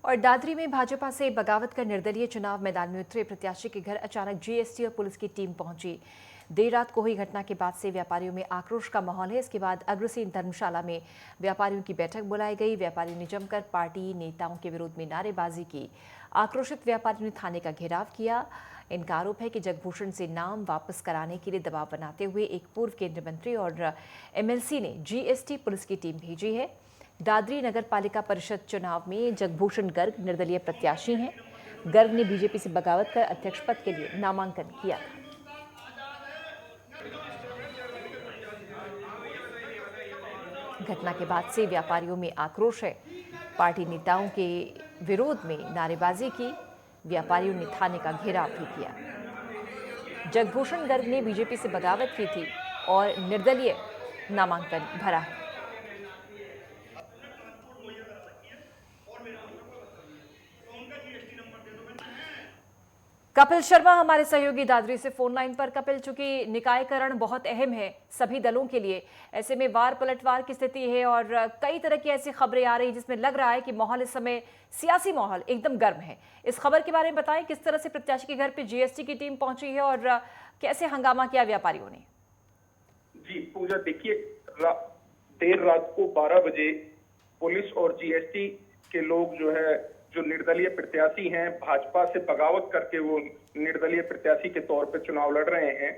और दादरी में भाजपा से बगावत कर निर्दलीय चुनाव मैदान में उतरे प्रत्याशी के घर अचानक जीएसटी और पुलिस की टीम पहुंची। देर रात को हुई घटना के बाद से व्यापारियों में आक्रोश का माहौल है। इसके बाद अग्रसेन धर्मशाला में व्यापारियों की बैठक बुलाई गई। व्यापारियों ने जमकर पार्टी नेताओं के विरोध में नारेबाजी की। आक्रोशित व्यापारियों ने थाने का घेराव किया। इनका आरोप है कि जगभूषण से नाम वापस कराने के लिए दबाव बनाते हुए एक पूर्व केंद्रीय मंत्री और एमएलसी ने जीएसटी पुलिस की टीम भेजी है। दादरी नगर पालिका परिषद चुनाव में जगभूषण गर्ग निर्दलीय प्रत्याशी हैं। गर्ग ने बीजेपी से बगावत कर अध्यक्ष पद के लिए नामांकन किया था। घटना के बाद से व्यापारियों में आक्रोश है। पार्टी नेताओं के विरोध में नारेबाजी की। व्यापारियों ने थाने का घेराव भी किया। जगभूषण गर्ग ने बीजेपी से बगावत की थी और निर्दलीय नामांकन भरा है। कपिल शर्मा हमारे सहयोगी दादरी से फोन लाइन पर। कपिल, चूंकि निकायकरण बहुत अहम है सभी दलों के लिए, ऐसे में वार पलटवार की स्थिति है और कई तरह की ऐसी खबरें आ रही जिसमें लग रहा है कि माहौल इस समय सियासी माहौल एकदम गर्म है। इस खबर के बारे में बताएं, किस तरह से प्रत्याशी के घर पे जीएसटी की टीम पहुंची है और कैसे हंगामा किया व्यापारियों ने? जी पूजा, देखिए देर रात को 12 बजे पुलिस और जीएसटी के लोग जो निर्दलीय प्रत्याशी हैं, भाजपा से बगावत करके वो निर्दलीय प्रत्याशी के तौर पे चुनाव लड़ रहे हैं,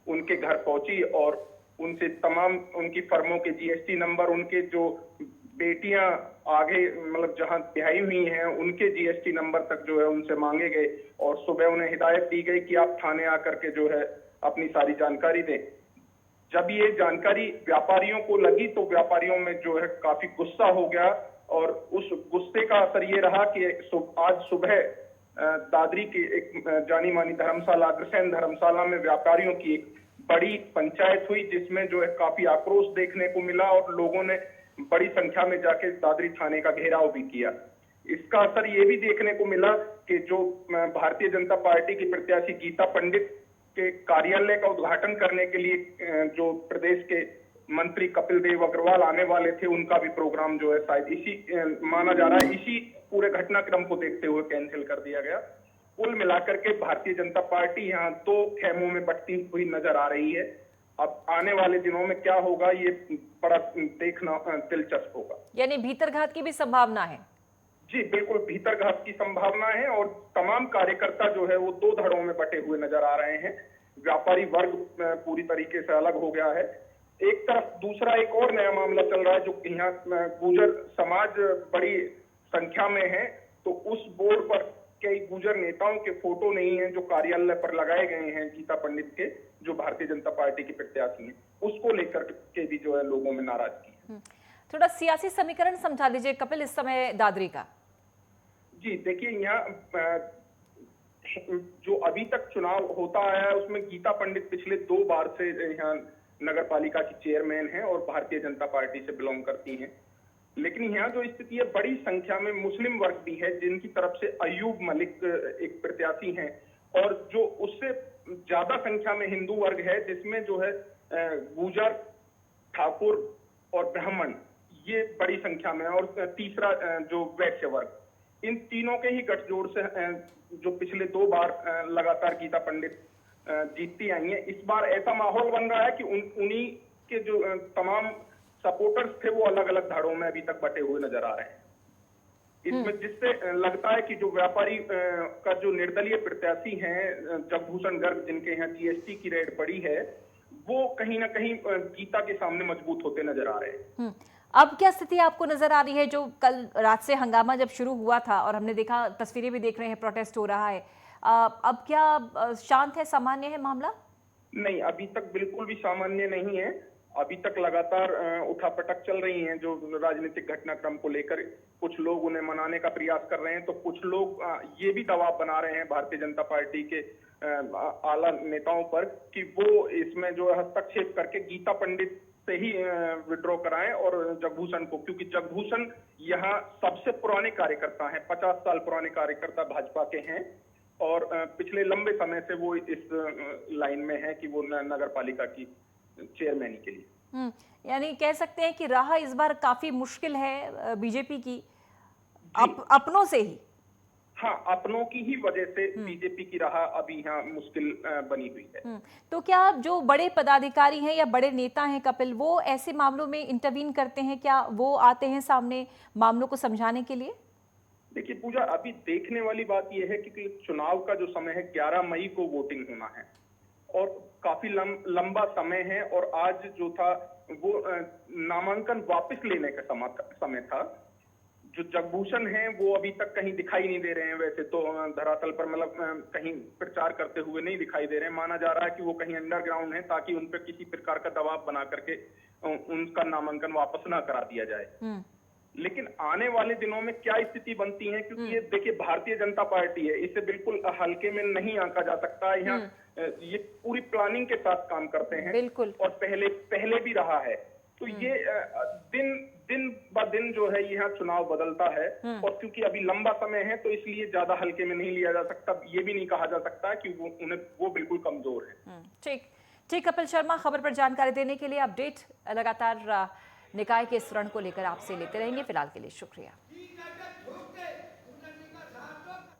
उनके घर पहुंची और उनसे तमाम उनकी फर्मों के जीएसटी नंबर, उनके जो बेटियां आगे मतलब जहां ब्याही हुई हैं उनके जीएसटी नंबर तक उनसे मांगे गए और सुबह उन्हें हिदायत दी गई कि आप थाने आकर के अपनी सारी जानकारी दें। जब ये जानकारी व्यापारियों को लगी तो व्यापारियों में काफी गुस्सा हो गया और उस गुस्से का असर ये रहा कि आज सुबह दादरी के एक जानी मानी धर्मशाला, अग्रसेन धर्मशाला में व्यापारियों की एक बड़ी पंचायत हुई, जिसमें काफी आक्रोश देखने को मिला और लोगों ने बड़ी संख्या में जाके दादरी थाने का घेराव भी किया। इसका असर ये भी देखने को मिला कि जो भारतीय जनता पार्टी की प्रत्याशी गीता पंडित के कार्यालय का उद्घाटन करने के लिए जो प्रदेश के मंत्री कपिल देव अग्रवाल आने वाले थे, उनका भी प्रोग्राम शायद इसी माना जा रहा है, इसी पूरे घटनाक्रम को देखते हुए कैंसिल कर दिया गया। कुल मिलाकर के भारतीय जनता पार्टी यहाँ दो खेमों में बंटती हुई नजर आ रही है। अब आने वाले दिनों में क्या होगा ये बड़ा देखना दिलचस्प होगा। यानी भीतरघात की भी संभावना है? जी बिल्कुल, भीतरघात की संभावना है और तमाम कार्यकर्ता वो दो धड़ों में बटे हुए नजर आ रहे हैं। व्यापारी वर्ग पूरी तरीके से अलग हो गया है एक तरफ, दूसरा एक और नया मामला चल रहा है जो यहाँ गुर्जर समाज बड़ी संख्या में है, तो उस बोर्ड पर कई गुर्जर नेताओं के फोटो नहीं है जो कार्यालय पर लगाए गए हैं गीता पंडित के, जो भारतीय जनता पार्टी के प्रत्याशी हैं, उसको लेकर के भी लोगों में नाराजगी है। थोड़ा सियासी समीकरण समझा दीजिए कपिल इस समय दादरी का। जी देखिए, यहाँ जो अभी तक चुनाव होता आया है उसमें गीता पंडित पिछले 2 बार से यहाँ नगर पालिका की चेयरमैन है और भारतीय जनता पार्टी से बिलोंग करती हैं। लेकिन यहाँ जो स्थिति है, बड़ी संख्या में मुस्लिम वर्ग भी है जिनकी तरफ से अयूब मलिक एक प्रत्याशी हैं और जो उससे ज्यादा संख्या में हिंदू वर्ग है जिसमें गुर्जर, ठाकुर और ब्राह्मण, ये बड़ी संख्या में है और तीसरा जो वैश्य वर्ग, इन तीनों के ही गठजोड़ से जो पिछले 2 बार लगातार गीता पंडित जीतती आई है। इस बार ऐसा माहौल बन रहा है कि उन्हीं के जो तमाम सपोर्टर्स थे वो अलग अलग धड़ों में अभी तक बटे हुए नजर आ रहे हैं। इसमें जिससे लगता है कि जो व्यापारी का जो निर्दलीय प्रत्याशी हैं जगभूषण गर्ग, जिनके यहाँ जीएसटी की रेड पड़ी है, वो कहीं ना कहीं गीता के सामने मजबूत होते नजर आ रहे हैं। अब क्या स्थिति आपको नजर आ रही है? जो कल रात से हंगामा जब शुरू हुआ था और हमने देखा, तस्वीरें भी देख रहे हैं, प्रोटेस्ट हो रहा है, अब क्या शांत है, सामान्य है मामला? नहीं, अभी तक बिल्कुल भी सामान्य नहीं है। अभी तक लगातार उठापटक चल रही हैं जो राजनीतिक घटनाक्रम को लेकर। कुछ लोग उन्हें मनाने का प्रयास कर रहे हैं तो कुछ लोग ये भी दबाव बना रहे हैं भारतीय जनता पार्टी के आला नेताओं पर कि वो इसमें हस्तक्षेप करके गीता पंडित से ही विड्रॉ कराएं और जगभूषण को, क्योंकि जगभूषण यहाँ सबसे पुराने कार्यकर्ता हैं, 50 साल पुराने कार्यकर्ता भाजपा के हैं और पिछले लंबे समय से वो इस लाइन में है कि वो नगर पालिका की चेयरमैनी के लिए। यानी कह सकते हैं कि राह इस बार काफी मुश्किल है बीजेपी की। अपनों से ही? हाँ, अपनों की ही वजह से बीजेपी की राह अभी यहाँ मुश्किल बनी हुई है। तो क्या जो बड़े पदाधिकारी हैं या बड़े नेता हैं कपिल, वो ऐसे मामलों में इंटरवीन करते हैं? क्या वो आते हैं सामने मामलों को समझाने के लिए? देखिए पूजा, अभी देखने वाली बात यह है कि चुनाव का जो समय है 11 मई को वोटिंग होना है और काफी लंबा समय है। और आज जो था वो नामांकन वापस लेने का समय था। जो जगभूषण हैं वो अभी तक कहीं दिखाई नहीं दे रहे हैं। वैसे तो धरातल पर मतलब कहीं प्रचार करते हुए नहीं दिखाई दे रहे हैं। माना जा रहा है कि वो कहीं अंडरग्राउंड है ताकि उन पर किसी प्रकार का दबाव बना करके उनका नामांकन वापस ना करा दिया जाए। लेकिन आने वाले दिनों में क्या स्थिति बनती है, क्योंकि ये देखिए भारतीय जनता पार्टी है, इसे बिल्कुल हल्के में नहीं आंका जा सकता। यहाँ ये पूरी प्लानिंग के साथ काम करते हैं बिल्कुल। और पहले भी रहा है। तो ये दिन ब दिन जो है यहाँ चुनाव बदलता है और क्योंकि अभी लंबा समय है तो इसलिए ज्यादा हल्के में नहीं लिया जा सकता। ये भी नहीं कहा जा सकता कि वो बिल्कुल कमजोर है। ठीक कपिल शर्मा, खबर पर जानकारी देने के लिए। अपडेट लगातार निकाय के इस रण को लेकर आपसे लेते रहेंगे। फिलहाल के लिए शुक्रिया।